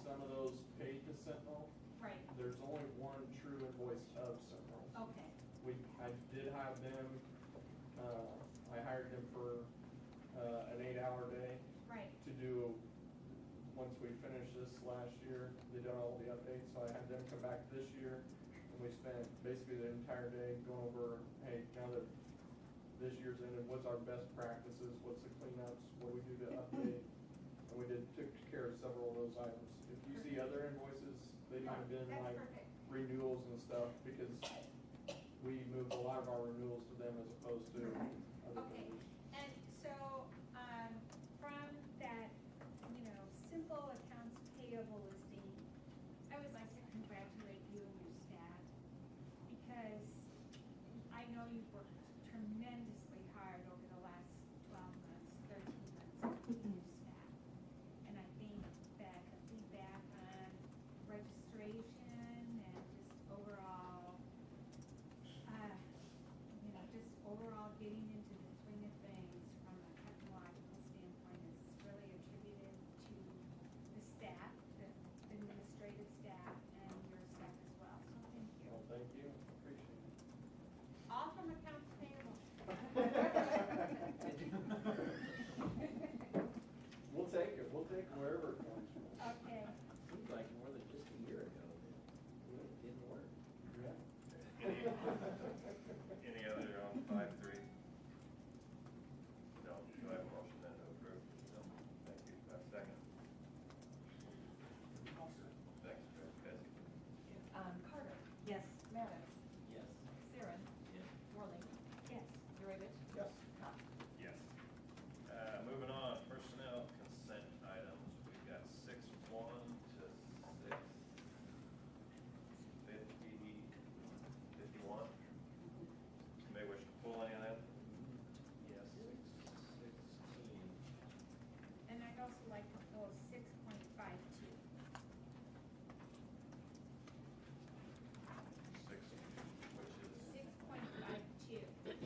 some of those paid to Sentinel. Right. There's only one true invoice of Sentinel. Okay. I did have them, I hired them for an 8-hour day. Right. To do, once we finished this last year, they done all the updates, so I had them come back this year, and we spent basically the entire day going over, hey, now that this year's ended, what's our best practices, what's the cleanups, what do we do to update? And we took care of several of those items. If you see other invoices, they might have been That's like perfect. renewals and stuff, because we moved a lot of our renewals to them as opposed to other Okay, vendors. and so, from that, simple accounts payable listing, I would like to congratulate you and your staff, because I know you've worked tremendously hard over the last 12 months, 13 months with your staff. And I think that the feedback on registration and just overall, just overall getting into the swing of things from a technological standpoint is really attributed to the staff, the administrative staff, and your staff as well. So thank you. Well, thank you, appreciate it. All from accounts payable. We'll take it wherever it comes from. Okay. Seems like more than just a year ago that it didn't work. Yeah. Any other on 5.3? No, do I have a motion then to approve? No, thank you. Do I have a second? Thanks, Bessie. Carter. Yes. Maddox. Yes. Siren. Yes. Worley. Yes. Urevich. Yes. Cox. Yes. Moving on, personnel consent items. We've got 6.1 to 6.51. Somebody wish to pull any of them? Yes. 6.16. And I'd also like to pull 6.52. 6, which is 6.52. 6.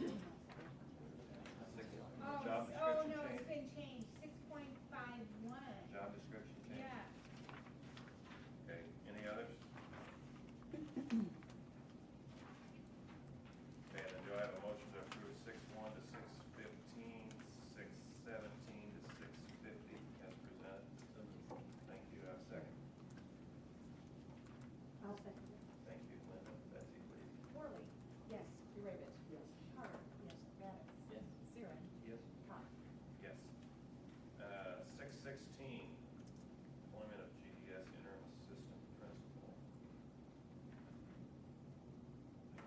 Oh, Job oh, description no, it's change. been changed, 6.51. Job description change. Yeah. Okay, any others? Okay, then do I have a motion to approve 6.1 to 6.15, 6.17 to 6.50 as presented? Thank you, I have a second. I'll second Thank you, Linda. Betsy, please. it. Worley. Yes. Urevich. Yes. Carter. Yes. Maddox. Yes. Siren. Yes. Cox. Yes. 6.16, appointment of GDS interim assistant principal.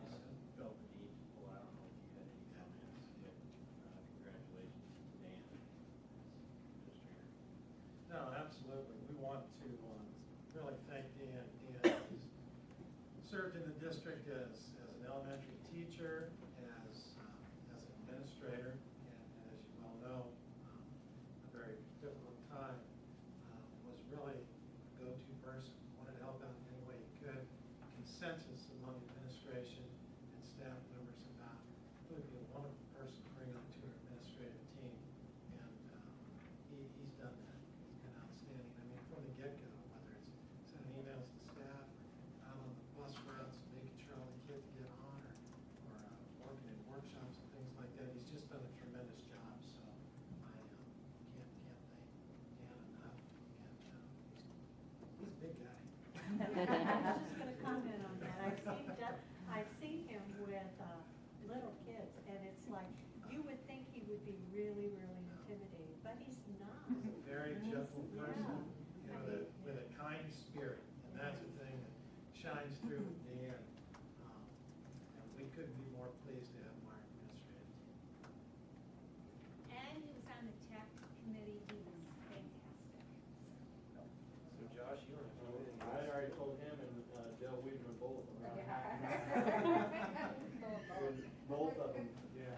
I just felt the need to pull out. I don't know if you had any comments. Congratulations to Dan as administrator. No, absolutely. We want to really thank Dan. Dan has served in the district as an elementary teacher, as an administrator, and as you well know, a very difficult time, was really a go-to person, wanted to help out in any way he could. Consensus among administration and staff members about who would be a wonderful person to bring onto our administrative team, and he's done that. He's been outstanding. I mean, from the get-go, whether it's sending emails to staff, or out on the bus routes, making sure all the kids get on, or working in workshops and things like that, he's just done a tremendous job. So I can't thank Dan enough. And he's a big guy. I was just going to comment on that. I've seen him with little kids, and it's like, you would think he would be really, really intimidating, but he's not. He's a very gentle Yeah. person, with a kind spirit, and that's the thing that shines through with Dan. And we couldn't be more pleased to have him on our administrative team. And he was on the tech committee, he was fantastic. So Josh, you want to throw it in? I already told him and Dale Weidman both. Both of them, yeah.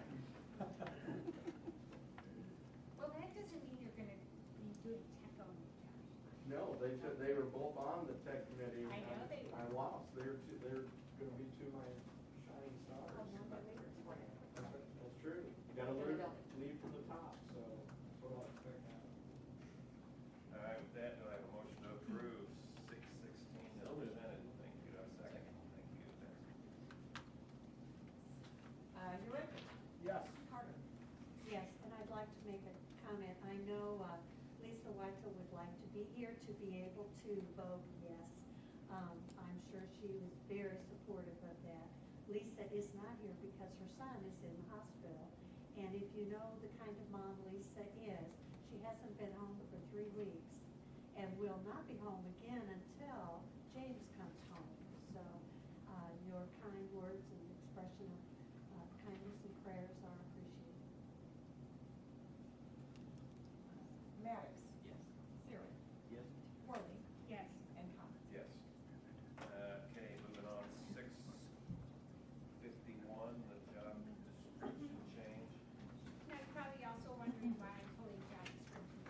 Well, that doesn't mean you're gonna be doing tech only, Josh. No, they were both on the tech committee. I know they were. I lost. They're gonna be two of my shining stars. That's true. You gotta lead from the top, so that's what I'll expect now. All right, with that, do I have a motion to approve Lisa would like to be here to be able to vote yes. I'm sure she was very supportive of that. Lisa is not here because her son is in the hospital. And if you know the kind of mom Lisa is, she hasn't been home for 3 weeks and will not be home again until James comes home. So your kind words and expression of kindness and prayers are appreciated. Maddox. Yes. Siri. Yes. Worley. Yes. And Thomas. Yes. Okay, moving on, 651, the job description change. Now, you're probably also wondering why I'm pulling job description.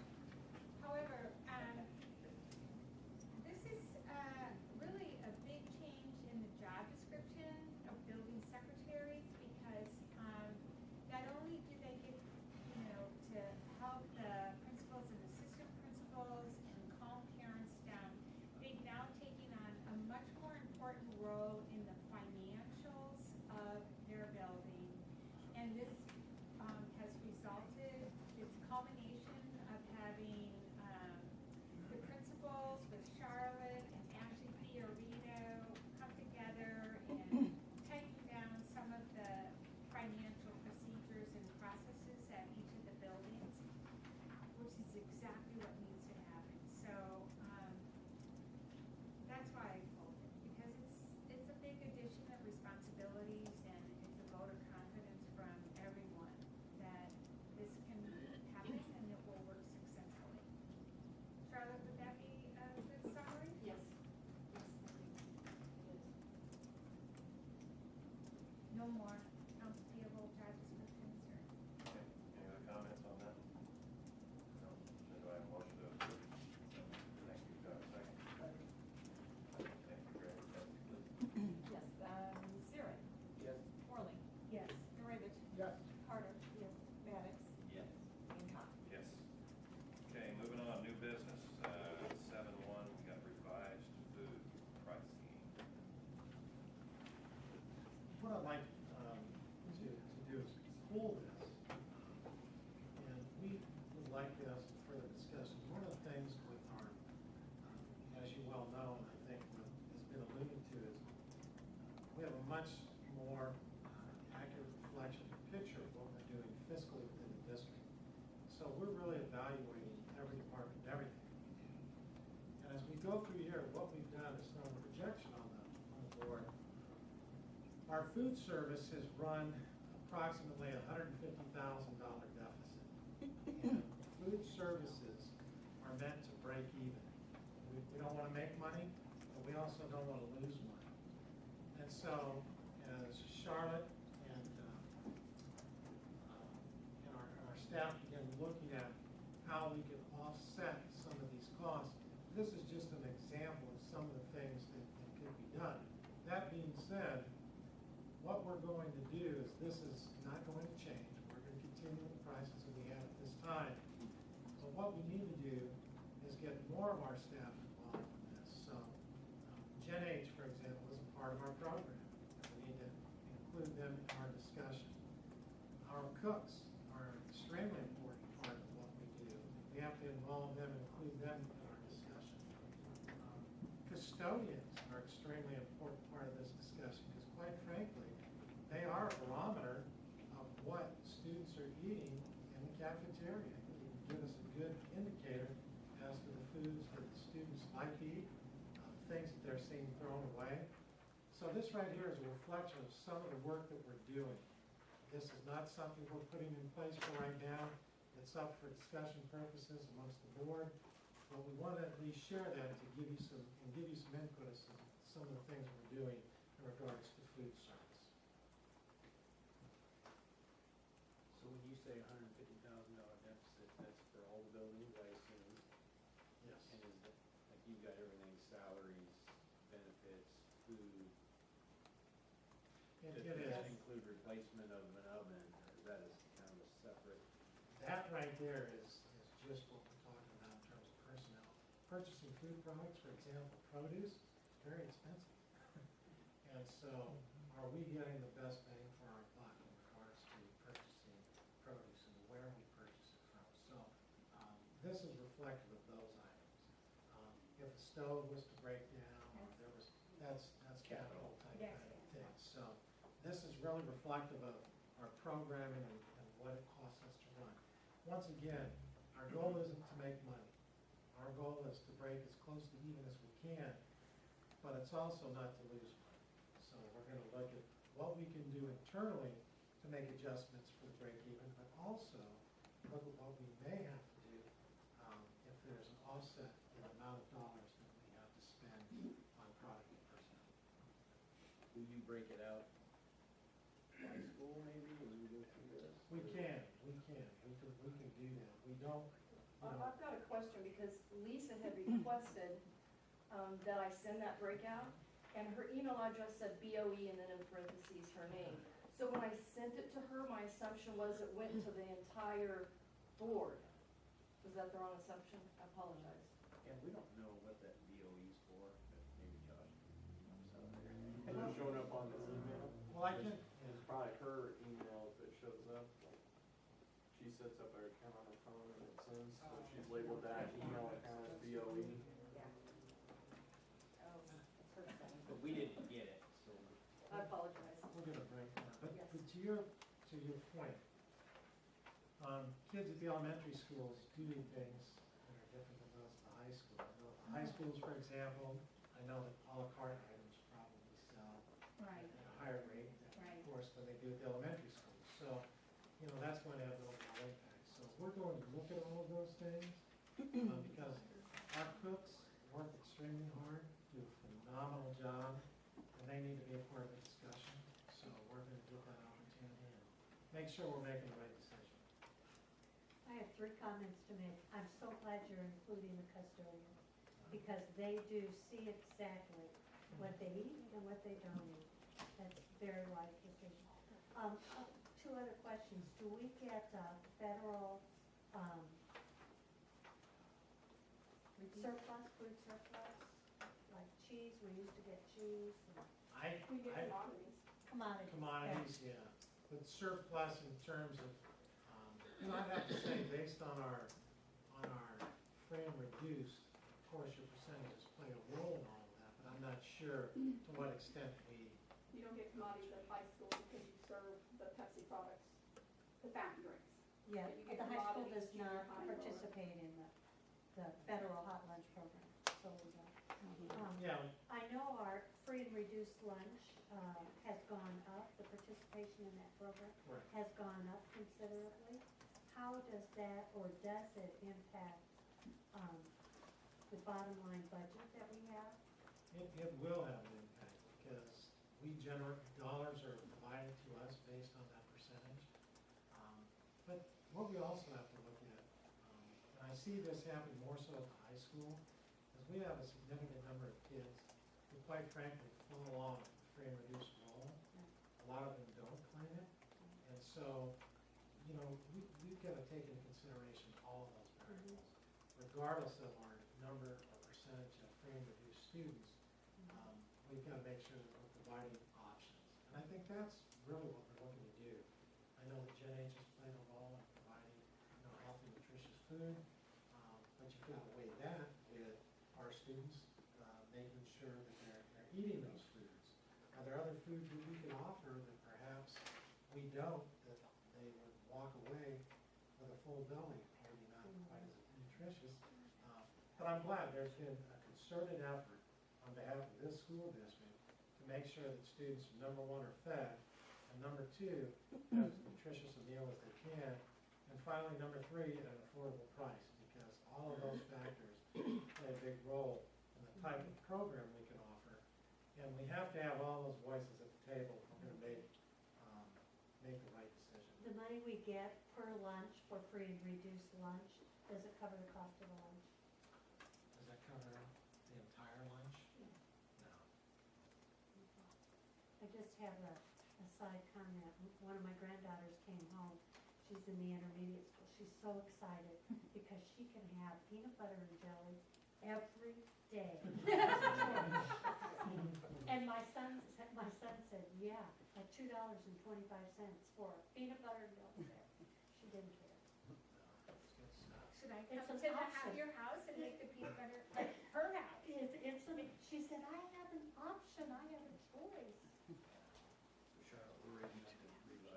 However, this is really a big change in the job description of building secretaries because not only do they get, to help the principals and assistant principals and calm parents down, they've now taken on a much more important role in the financials of their building. And this has resulted, it's a culmination of having the principals with Charlotte and Ashley Fiorito come together and tighten down some of the financial procedures and processes at each of the buildings, which is exactly what needs to happen. So that's why I pulled it, because it's a big addition of responsibilities and it's a vote of confidence from everyone that this can happen and it will work successfully. Charlotte, would that be a good summary? Yes. No more accounts payable job descriptions or? Okay, any other comments on that? No, then do I have a motion to approve? Thank you, do I have a second? Thank you, Greg. Kathy, please. Yes. Siri. Yes. Worley. Yes. Narevich. Yes. Carter. Yes. Maddox. Yes. And Thomas. Yes. Okay, moving on, new business, 7-1, we got revised food pricing. What I'd like to do is pull this, and we would like to have some further discussion. One of the things with our, as you well know, and I think what has been alluded to is, we have a much more accurate reflection, picture of what we're doing fiscally within the district. So we're really evaluating every department, everything that we do. And as we go through here, what we've done is thrown a projection on the board. Our food service has run approximately $150,000 deficit. And food services are meant to break even. We don't want to make money, but we also don't want to lose money. And so, as Charlotte and our staff began looking at how we could offset some of these costs, this is just an example of some of the things that could be done. That being said, what we're going to do is, this is not going to change. We're going to continue with the prices that we have at this time. But what we need to do is get more of our staff involved in this. So Gen H, for example, is a part of our program. We need to include them in our discussion. Our cooks are an extremely important part of what we do. We have to involve them and include them in our discussion. Custodians are an extremely important part of this discussion because, quite frankly, they are a barometer of what students are eating in the cafeteria. It can give us a good indicator as to the foods that the students like to eat, things that they're seeing thrown away. So this right here is a reflection of some of the work that we're doing. This is not something we're putting in place for right now. It's up for discussion purposes amongst the board. But we want to at least share that to give you some input as to some of the things we're doing in regards to food service. So when you say $150,000 deficit, that's for all the buildings, I assume? Yes. And is that, like, you've got everything, salaries, benefits, food? It Does is. that include replacement of an oven, or is that a kind of a separate? That right there is just what we're talking about in terms of personnel. Purchasing food products, for example, produce, is very expensive. And so, are we getting the best bang for our buck in regards to purchasing produce and where we purchase it from? So, this is reflective of those items. If a stove was to break down, or there was, that's capital type Yes, kind of yes. thing. So this is really reflective of our programming and what it costs us to run. Once again, our goal isn't to make money. Our goal is to break as close to even as we can, but it's also not to lose money. So we're gonna look at what we can do internally to make adjustments for the break even, but also look at what we may have to do if there's an offset in the amount of dollars that we have to spend on product and personnel. Will you break it out by school maybe, when you go through this? We can do that. We don't, I've got a question, because Lisa had requested that I send that breakout, and her email address said BOE and then in parentheses her name. So when I sent it to her, my assumption was it went to the entire board. Was that the wrong assumption? I apologize. Yeah, we don't know what that BOE's for, but maybe Josh can help us out there. Is it showing up on the email? well, I can, It's probably her email if it shows up. She sets up her account on her phone and it sends, so she's labeled that email account as BOE. Oh, it's her setting. But we didn't get it, so. I apologize. we'll get a breakdown. But Yes. but to your point, kids at the elementary schools do need things that are different than those at the high school. I know at the high schools, for example, I know that à la carte items probably sell Right, at a higher rate, Right. of course, than they do at the elementary schools. So, that's going to have an overall impact. So we're going to look at all of those things, because our cooks work extremely hard, do a phenomenal job, and they need to be a part of the discussion. So we're going to get that opportunity and make sure we're making the right decision. I have 3 comments to make. I'm so glad you're including the custodians, because they do see exactly what they eat and what they don't eat. That's very wise decision. 2 other questions. Do we get federal surplus, food surplus? Like cheese, we used to get cheese and We get I- commodities. commodities. Commodities, yeah, but surplus in terms of, I'd have to say, based on our free and reduced, of course, your percentages play a role in all of that, but I'm not sure to what extent we, You don't get commodities at high school because you serve the Pepsi products, the fountain drinks. Yeah, But you but get the high school commodities does junior not high and lower. participate in the federal hot lunch program, so we don't. yeah, I know our free and reduced lunch has gone up, the participation in that program right. has gone up considerably. How does that, or does it impact the bottom line budget that we have? It will have an impact, because we generate, dollars are provided to us based on that percentage. But what we also have to look at, and I see this happen more so at the high school, is we have a significant number of kids who quite frankly fall along with the free and reduced role. A lot of them don't claim it, and so, we've got to take into consideration all of those variables, regardless of our number or percentage of free and reduced students. We've got to make sure that we're providing options. And I think that's really what we're looking to do. I know that Gen H has played a role in providing, healthy, nutritious food, but you've got to weigh that with our students, making sure that they're eating those foods. Are there other foods that we can offer that perhaps we don't, that they would walk away with a full belly, maybe not quite as nutritious? But I'm glad there's been a concerted effort on behalf of this school district to make sure that students, number 1, are fed, and number 2, have as nutritious a meal as they can, and finally, number 3, at an affordable price, because all of those factors play a big role in the type of program we can offer, and we have to have all those voices at the table if we're going to make the right decision. The money we get per lunch for free and reduced lunch, does it cover the cost of the lunch? Does that cover the entire lunch? No. I just have a side comment. One of my granddaughters came home. She's in the intermediate school. She's so excited because she can have peanut butter and jelly every day. And my son said, yeah, at $2.25 for peanut butter and jelly there. She didn't care. No, it's good stuff. should I come It's to an option. your house and make the peanut butter like her house. She said, I have an option, I have a choice. Charlotte, we're raising up to $3.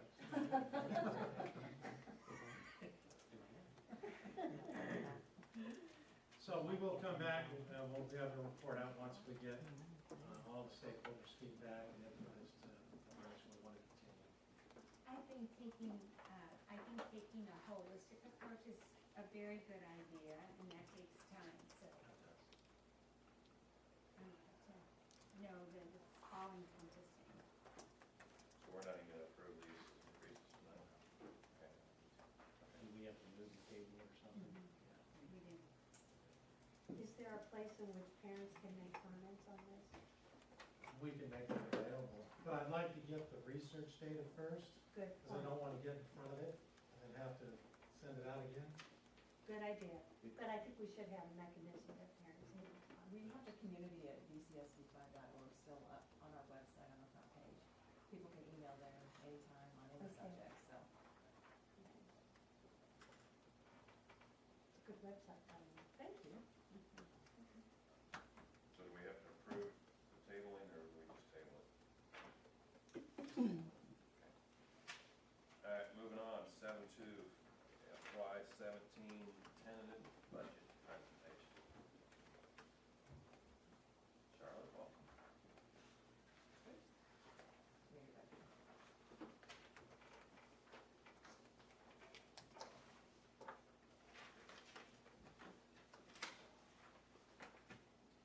So we will come back, and we'll be able to report out once we get all the stakeholders' feedback and input as to the direction we want to continue. I think taking a holistic approach is a very good idea, and that takes time, so, to know that it's all encompassing. So we're not even gonna approve these increases tonight? Okay. Do we have to move the table or something? We didn't. Is there a place in which parents can make comments on this? We can make it available, but I'd like to get the research data first, Good because I don't want to get in front of it and then have to send it out again. Good idea, but I think we should have a mechanism that parents need to comment. We have the community at bcsd5.org still up on our website on the front page. People can email there anytime on any Okay. subject, so. It's a good website, by the way. Thank you. So do we have to approve the tabling, or do we just table it? All right, moving on, 7.2, FY17 tentative budget presentation. Charlotte, welcome. Maybe that-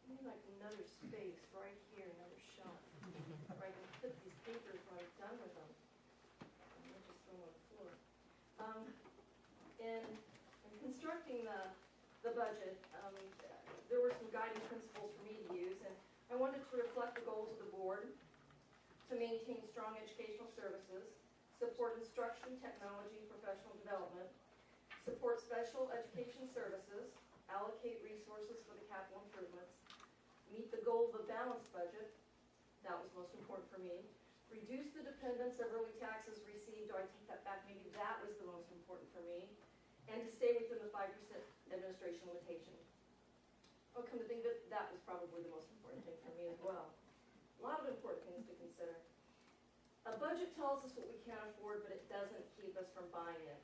I need like another space right here, another shelf, where I can put these papers when I'm done with them. And they just throw them on the floor. In constructing the budget, there were some guiding principles for me to use, and I wanted to reflect the goals of the board to maintain strong educational services, support instruction, technology, and professional development, support special education services, allocate resources for the capital improvements, meet the goal of a balanced budget, that was most important for me, reduce the dependence of early taxes received, or I take that back, maybe that was the most important for me, and to stay within the 5% administration limitation. Oh, come to think of it, that was probably the most important thing for me as well. A lot of important things to consider. A budget tells us what we can't afford, but it doesn't keep us from buying it.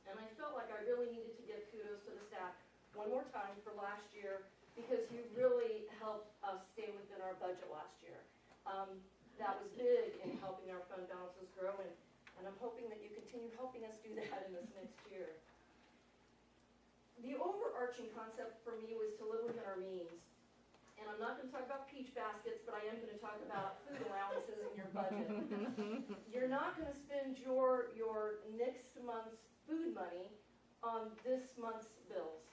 And I felt like I really needed to give kudos to the staff one more time for last year, because you really helped us stay within our budget last year. That was big in helping our fund balances grow, and I'm hoping that you continue helping us do that in this next year. The overarching concept for me was to live within our means. And I'm not gonna talk about peach baskets, but I am gonna talk about food allowances in your budget. You're not gonna spend your next month's food money on this month's bills,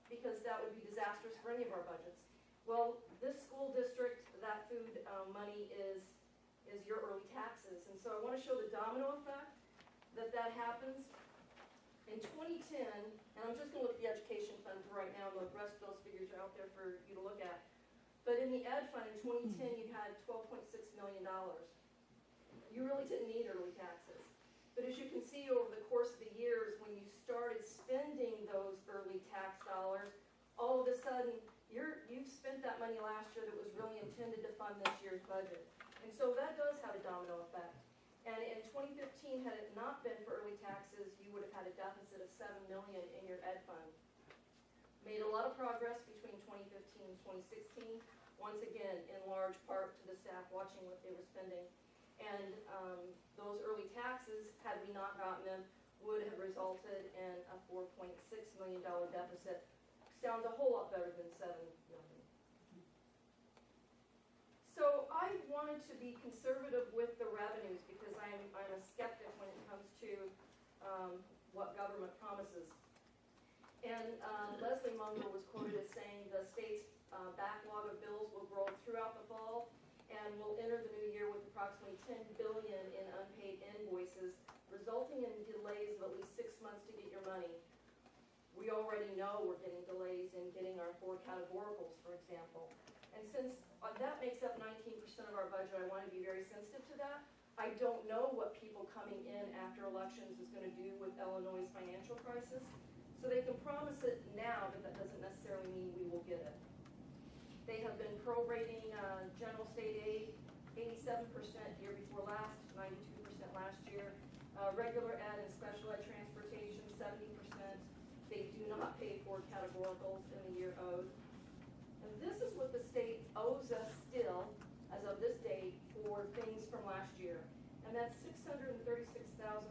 because that would be disastrous for any of our budgets. Well, this school district, that food money is your early taxes. And so I wanna show the domino effect that happens. In 2010, and I'm just gonna look at the education fund for right now, and the rest of those figures are out there for you to look at. But in the ed fund in 2010, you had $12.6 million. You really didn't need early taxes. But as you can see over the course of the years, when you started spending those early tax dollars, all of a sudden, you've spent that money last year that was really intended to fund this year's budget. And so that does have a domino effect. And in 2015, had it not been for early taxes, you would have had a deficit of $7 million in your ed fund. Made a lot of progress between 2015 and 2016, once again, in large part to the staff watching what they were spending. And those early taxes, had we not gotten them, would have resulted in a $4.6 million deficit. Sounds a whole lot better than $7 million. So I wanted to be conservative with the revenues, because I'm a skeptic when it comes to what government promises. And Leslie Munger was quoted as saying the state's backlog of bills will grow throughout the fall, and we'll enter the new year with approximately $10 billion in unpaid invoices, resulting in delays of at least 6 months to get your money. We already know we're getting delays in getting our 4 categoricals, for example. And since that makes up 19% of our budget, I want to be very sensitive to that. I don't know what people coming in after elections is going to do with Illinois' financial crisis. So So they can promise it now, but that doesn't necessarily mean we will get it. They have been prorating, general state aid, 87% year before last, 92% last year. Regular ed and special ed transportation, 70%. They do not pay for categoricals in the year owed. And this is what the state owes us still, as of this date, for things from last year. And that's $636,479.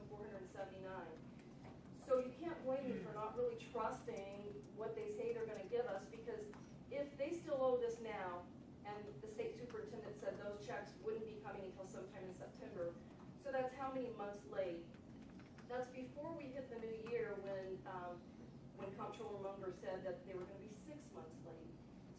So you can't blame me for not really trusting what they say they're gonna give us, because if they still owe this now, and the state superintendent said those checks wouldn't be coming until sometime in September, so that's how many months late? That's before we hit the new year when Comptroller Munger said that they were gonna be 6 months late.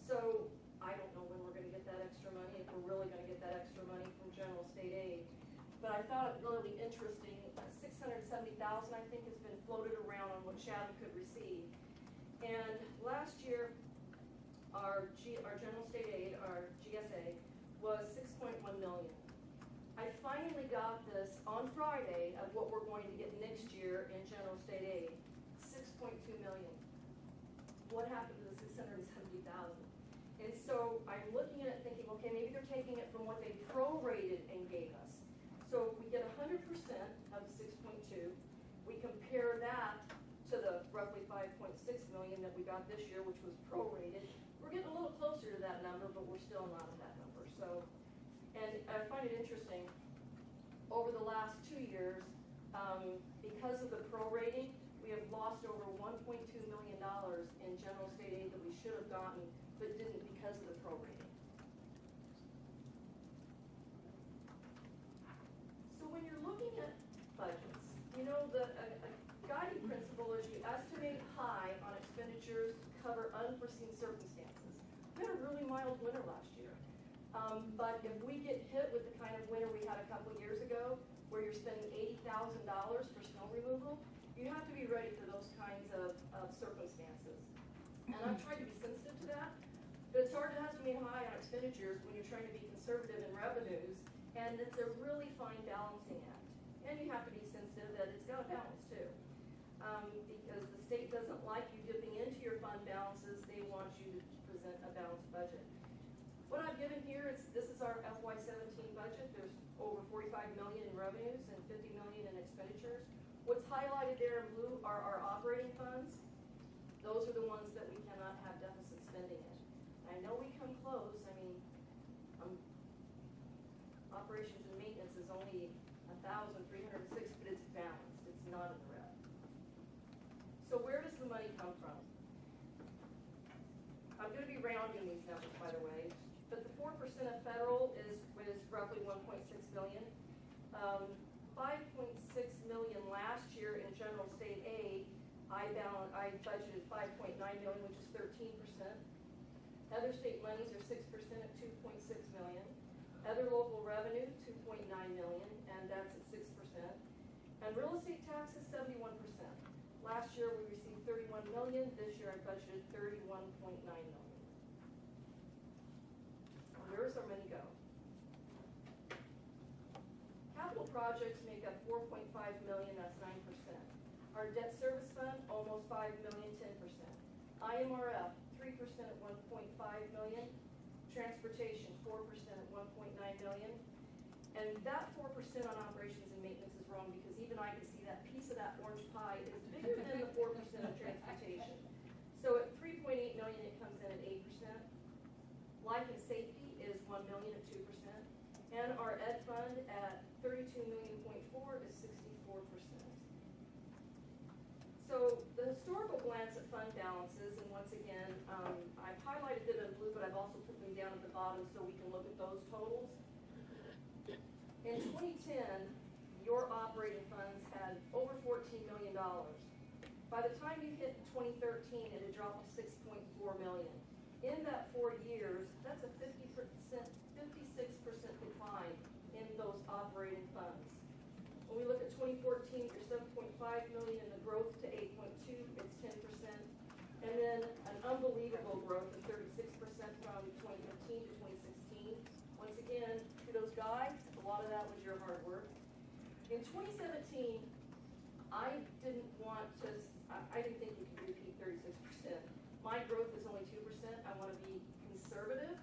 So I don't know when we're gonna get that extra money, if we're really gonna get that extra money from general state aid. But I thought it really interesting, 670,000 I think has been floated around on what Chatham could receive. And last year, our general state aid, our GSA, was 6.1 million. I finally got this on Friday of what we're going to get next year in general state aid, 6.2 million. What happened to the 670,000? And so I'm looking at it thinking, okay, maybe they're taking it from what they prorated and gave us. So if we get 100% of 6.2, we compare that to the roughly 5.6 million that we got this year, which was prorated. We're getting a little closer to that number, but we're still not at that number. So, and I find it interesting, over the last 2 years, because of the prorating, we have lost over $1.2 million in general state aid that we should have gotten, but didn't because of the prorating. So when you're looking at budgets, you know, the guiding principle is you estimate high on expenditures to cover unforeseen circumstances. We had a really mild winter last year. But if we get hit with the kind of winter we had a couple years ago, where you're spending $80,000 for snow removal, you have to be ready for those kinds of circumstances. And I've tried to be sensitive to that, but it's hard to estimate high on expenditures when you're trying to be conservative in revenues, and it's a really fine balancing act. And you have to be sensitive that it's got a balance too. Because the state doesn't like you dipping into your fund balances, they want you to present a balanced budget. What I've given here is, this is our FY17 budget. There's over 45 million in revenues and 50 million in expenditures. What's highlighted there in blue are our operating funds. Those are the ones that we cannot have deficit spending in. I know we come close. I mean, operations and maintenance is only 1,306, but it's balanced. It's not in the red. So where does the money come from? I'm going to be rounding these numbers, by the way, but the 4% of federal is roughly 1.6 billion. 5.6 million last year in general state aid. I budgeted 5.9 million, which is 13%. Other state monies are 6% at 2.6 million. Other local revenue, 2.9 million, and that's at 6%. And real estate taxes, 71%. Last year we received 31 million. This year I budgeted 31.9 million. Where does our money go? Capital projects make up 4.5 million, that's 9%. Our debt service fund, almost 5 million, 10%. IMRF, 3% at 1.5 million. Transportation, 4% at 1.9 million. And that 4% on operations and maintenance is wrong, because even I can see that piece of that orange pie is bigger than the 4% of transportation. So at 3.8 million, it comes in at 8%. Life and safety is 1 million at 2%. And our ed fund at 32.4 million is 64%. So the historical glance at fund balances, and once again, I've highlighted them in blue, but I've also put them down at the bottom so we can look at those totals. In 2010, your operating funds had over $14 million. By the time you hit 2013, it had dropped to 6.4 million. In that 4 years, that's a 56% decline in those operating funds. When we look at 2014, you're 7.5 million, and the growth to 8.2, it's 10%. And then an unbelievable growth of 36% from 2015 to 2016. Once again, kudos guys, a lot of that was your hard work. In 2017, I didn't think we could do I wanna be conservative,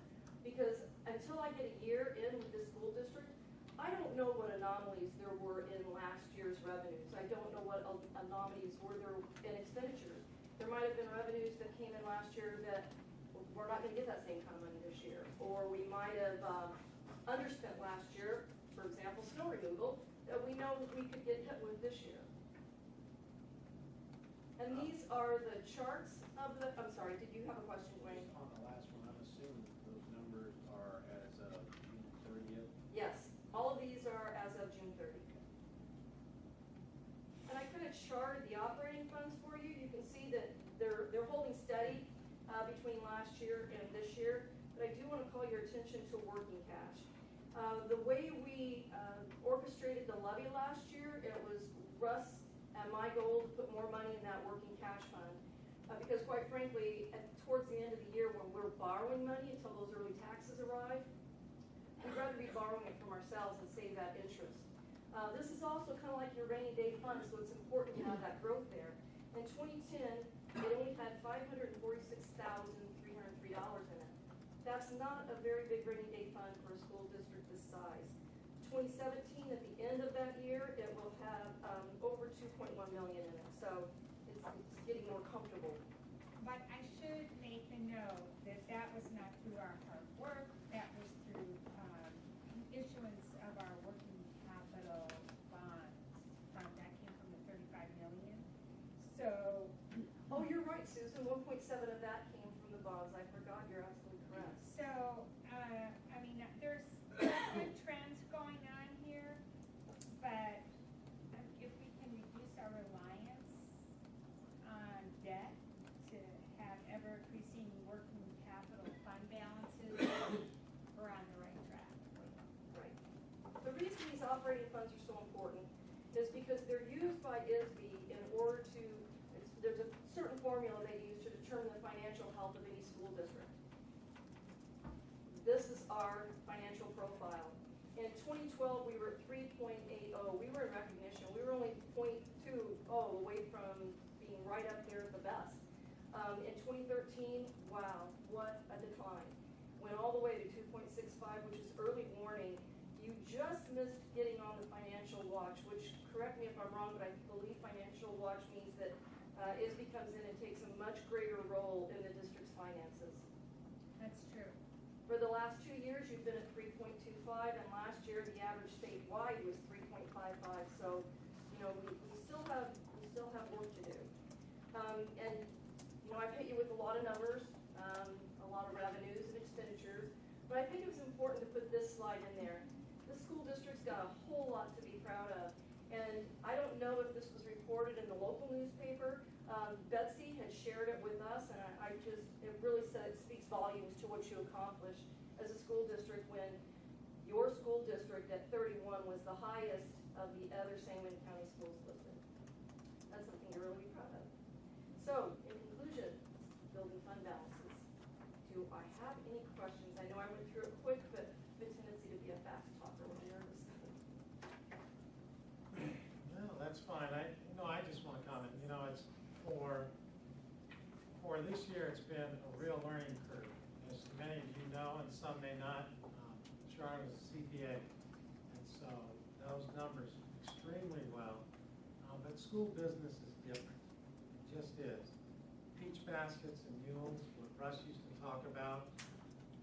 because until I get a year in with this school district, I don't know what anomalies there were in last year's revenues. I don't know what anomalies were there in expenditures. There might have been revenues that came in last year that we're not gonna get that same kind of money this year. Or we might have underspent last year, for example, snow removal, that we know we could get hit with this year. And these are the charts of the, I'm sorry, did you have a question, Wayne? On the last one, I'm assuming those numbers are as of June 30th. Yes, all of these are as of June 30th. And I kind of charted the operating funds for you. You can see that they're holding steady between last year and this year. But I do want to call your attention to working cash. The way we orchestrated the levy last year, it was Russ and my goal to put more money in that working cash fund. Because quite frankly, towards the end of the year when we're borrowing money until those early taxes arrive, we'd rather be borrowing it from ourselves and save that interest. This is also kind of like your rainy day fund, so it's important to have that growth there. In 2010, it only had $546,303 in it. That's not a very big rainy day fund for a school district this size. 2017, at the end of that year, it will have over 2.1 million in it, so it's getting more comfortable. But I should make a note that that was not through our hard work, that was through issuance of our working capital bonds. That came from the 35 million. So, Oh, you're right, Susan, 1.7 of that came from the bonds. I forgot, you're absolutely correct. so, I mean, there's good trends going on here, but if we can reduce our reliance on debt to have ever-increasing working capital fund balances, we're on the right track. Right. The reason these operating funds are so important is because they're used by ISB in order to, there's a certain formula they use to determine the financial health of any school district. This is our financial profile. In 2012, we were at 3.80. We were in recognition. We were only 0.20 away from being right up there at the best. In 2013, wow, what a decline. Went all the way to 2.65, which is early warning. You just missed getting on the financial watch, which, correct me if I'm wrong, but I believe financial watch means that ISB comes in and takes a much greater role in the district's finances. That's true. For the last 2 years, you've been at 3.25, and last year, the average statewide was 3.55. So, you know, we still have work to do. And, you know, I've hit you with a lot of numbers, a lot of revenues and expenditures, but I think it was important to put this slide in there. The school district's got a whole lot to be proud of, and I don't know if this was reported in the local newspaper. Betsy had shared it with us, and it really speaks volumes to what you accomplished as a school district when your school district at 31 was the highest of the other Sangamon County schools listed. That's something to really be proud of. So, in conclusion, building fund balances. Do I have any questions? I know I went through it quick, but the tendency to be a fast talker when I'm nervous. No, that's fine. I just want to comment, it's for this year, it's been a real learning curve. As many of you know, and some may not, Charlotte was a CPA, and so those numbers extremely well. But school business is different. It just is. Peach baskets and mules, what Russ used to talk about,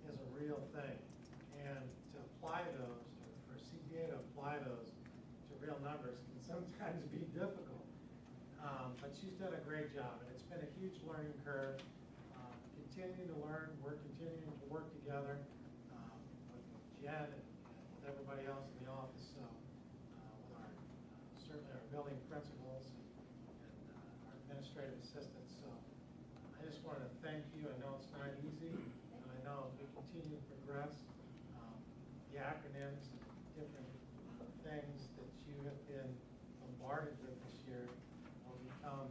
is a real thing. And to apply those, or for a CPA to apply those to real numbers can sometimes be difficult. But she's done a great job, and it's been a huge learning curve. Continuing to learn, we're continuing to work together with Jen and with everybody else in the office. So with certainly our building principals and our administrative assistants. So I just wanted to thank you. I know it's not easy, and I know as we continue to progress, the acronyms and different things that you have been bombarded with this year will become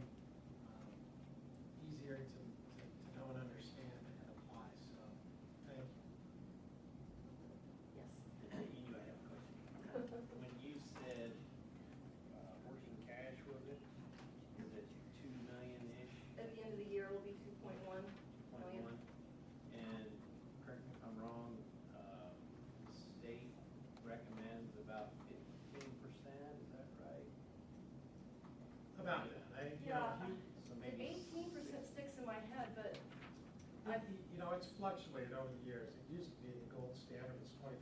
easier to know and understand and apply. So, thank you. Yes. You, I have a question. When you said working cash, was it? Is it 2 million-ish? At the end of the year, it'll be 2.1 million. you know, it's fluctuated over the years. It used to be the gold standard was 25%.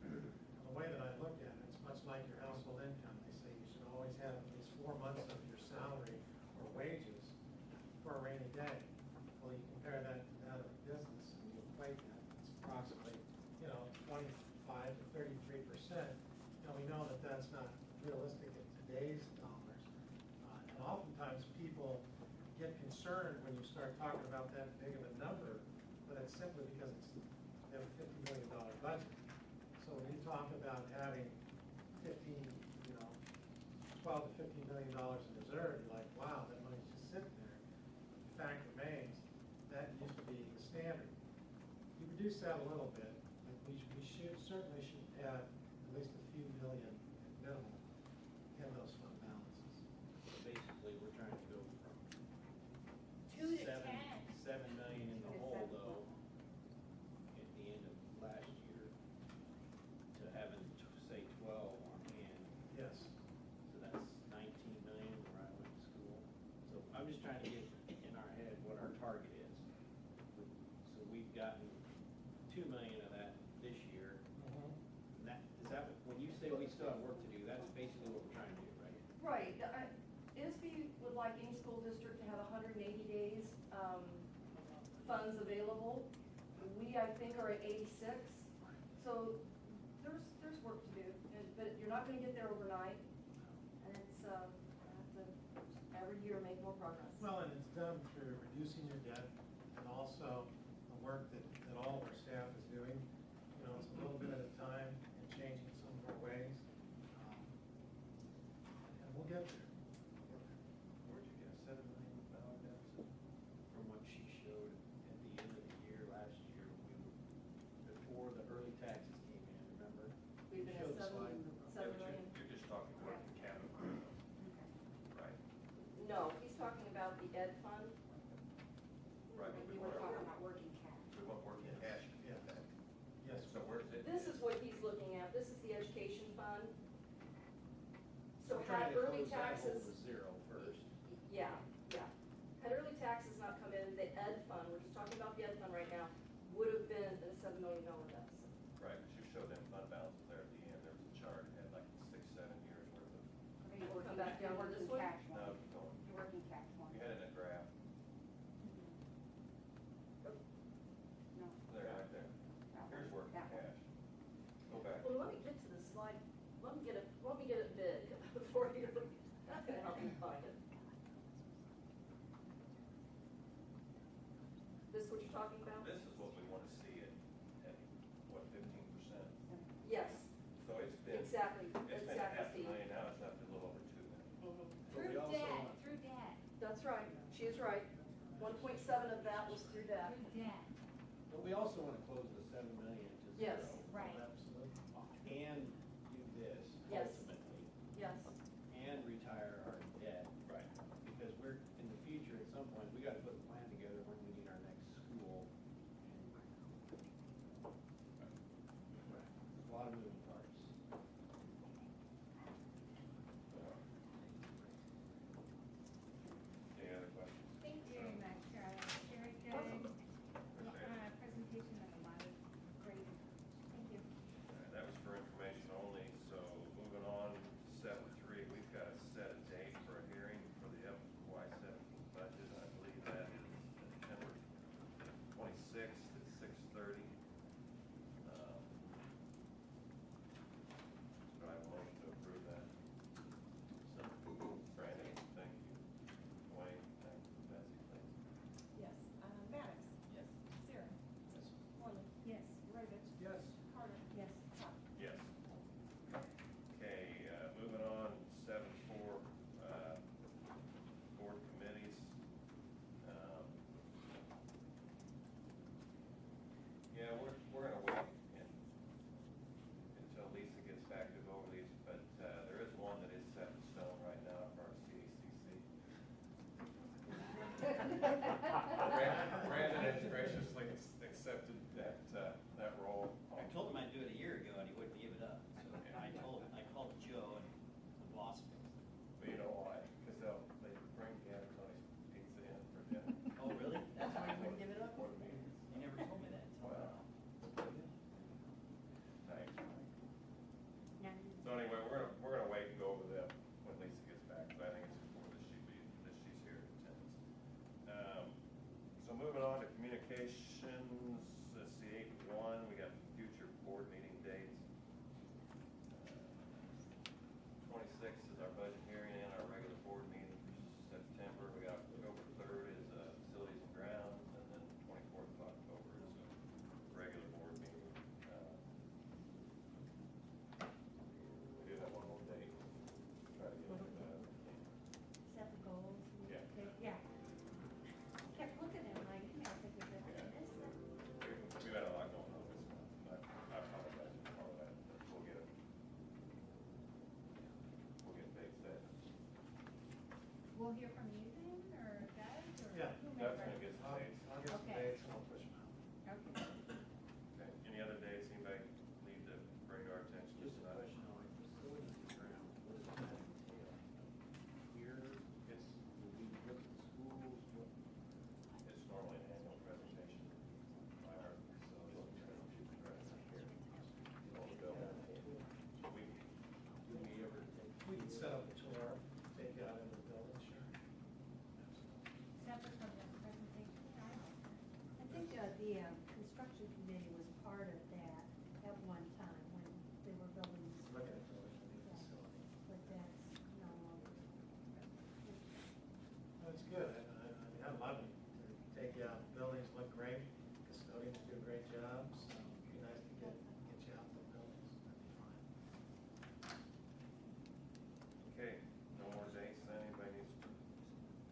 The way that I look at it, it's much like your household income. They say you should always have at least 4 months of your salary or wages for a rainy day. Well, you compare that to that of a business, and you equate that, it's approximately, you know, 25 to 33%. And we know that that's not realistic in today's dollars. And oftentimes people get concerned when you start talking about that big of a number, but it's simply because they have a $50 million budget. So when you talk about having 12 to $15 million in reserve, you're like, wow, that money's just sitting there. The fact remains, that used to be the standard. You reduce that a little bit, but we certainly should have at least a few million at minimum in those fund balances. Basically, we're trying to go from 2 to 10. 7 million in the hole though, at the end of last year, to having, say, 12 on hand. Yes. So that's 19 million where I went to school. So I'm just trying to get in our head what our target is. So we've gotten 2 million of that this year. And that, is that, when you say we still have work to do, that's basically what we're trying to do, right? Right, ISB would like any school district to have 180 days, funds available. We, I think, are at 86, so there's work to do, but you're not gonna get there overnight. And it's, you have to, every year, make more progress. Well, and it's done through reducing your debt and also the work that all of our staff is doing. You know, it's a little bit at a time and changing some of our ways. And we'll get there. Where'd you get a $7 million deficit? From what she showed at the end of the year, last year, before the early taxes came in, remember? We've been Show at the slide. 7 Yeah, but million. you're just talking working capital, right? No, he's talking about the ed fund. Right, but we We were want, talking about working cash. we want working cash to get that. Yes. So where's it? This is what he's looking at, this is the education fund. So We're trying had to early close that hole taxes. to zero first. Yeah. Had early taxes not come in, the ed fund, we're just talking about the ed fund right now, would have been a $7 million deficit. Right, but you showed them fund balances there at the end, there was a chart, had like 6, 7 years worth of, Okay, We'll come working- back down where this working one? cash no, one. keep going. Your working cash one. You had it in a graph, No. there, right there. That Here's one. working That one. cash. Go back. Well, let me get to the slide, let me get it big before you, that's gonna help you find it. This is what you're talking about? This is what we want to see at what, 15%? Yes, So it's been. exactly, It's been $500,000, Steve. now it's up to a little over 2 million. Mhm. But we Through also debt, want- through debt, That's right, she is right. 1.7 of that was through debt. through debt. But we also want to close the 7 million to Yes. zero. Right. Absolutely. And do this Yes. ultimately, Yes, and retire our debt. Right. Because we're, in the future, at some point, we gotta put a plan together when we need our next school. There's a lot of moving parts. Any other questions? Thank you very much, Charlie. Very good, presentation of a lot of great information. the construction committee was part of that at one time when they were building this. Look at the new facility. But that's no longer. That's good. I love it. Take you out, buildings look great, custodians do a great job, so it'd be nice to get you out the buildings. That'd be fine. Okay, no more dates, then anybody needs to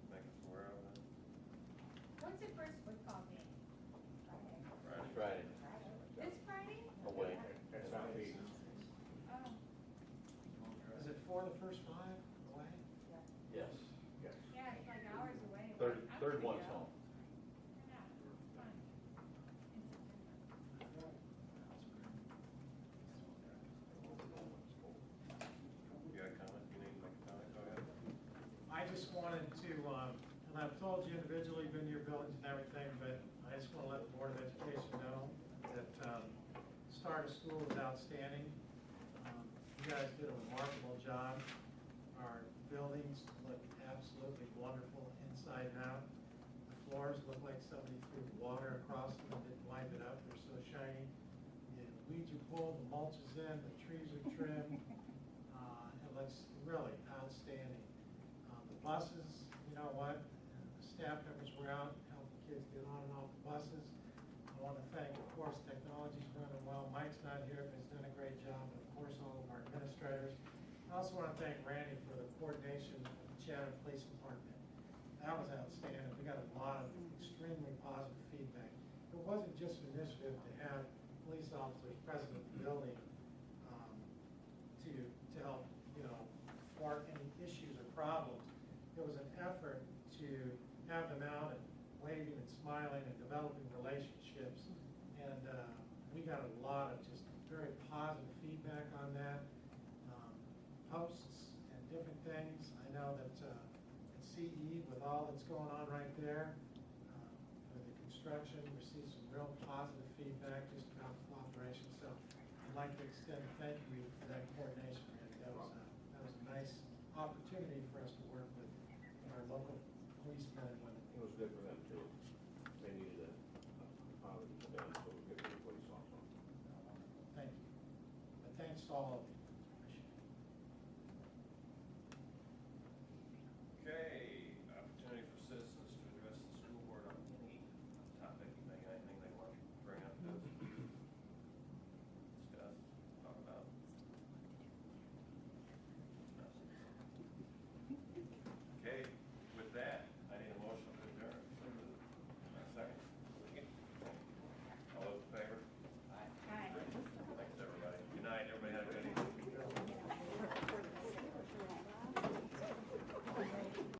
make us aware of that? When's the first football game? Friday. This Friday? Away. That's not me. Oh, Is it for the first 5 away? Yes. Yes. yeah, it's like hours away. Third I'm one's gonna go. home. Yeah, it's fun. In September. You got a comment? You need to make a comment? Go ahead. I just wanted to, and I've told you individually, been to your buildings and everything, but I just want to let the Board of Education know that start of school was outstanding. You guys did a remarkable job. Our buildings look absolutely wonderful inside and out. The floors look like somebody threw water across them and didn't wipe it up. They're so shiny. The weeds are pulled, the mulch is in, the trees are trimmed. It looks really outstanding. The buses, you know what? The staff members were out helping kids get on and off the buses. I want to thank, of course, technology's running well. Mike's not here, but he's done a great job, and of course, all of our administrators. I also want to thank Randy for the coordination of the Chatham Police Department. That was outstanding. We got a lot of extremely positive feedback. It wasn't just an initiative to have police officers present at the building to help, thwart any issues or problems. It was an effort to have them out and waving and smiling and developing relationships. And we got a lot of just very positive feedback on that. Posts and different things. I know that at CE, with all that's going on right there, with the construction, received some real positive feedback just about the cooperation. So I'd like to extend a thank you for that coordination, Randy. That was a nice opportunity for us to work with our local policemen and women. It was good for them too. They needed a positive event, so it was good for the police also. Thank you. But thanks to all of you.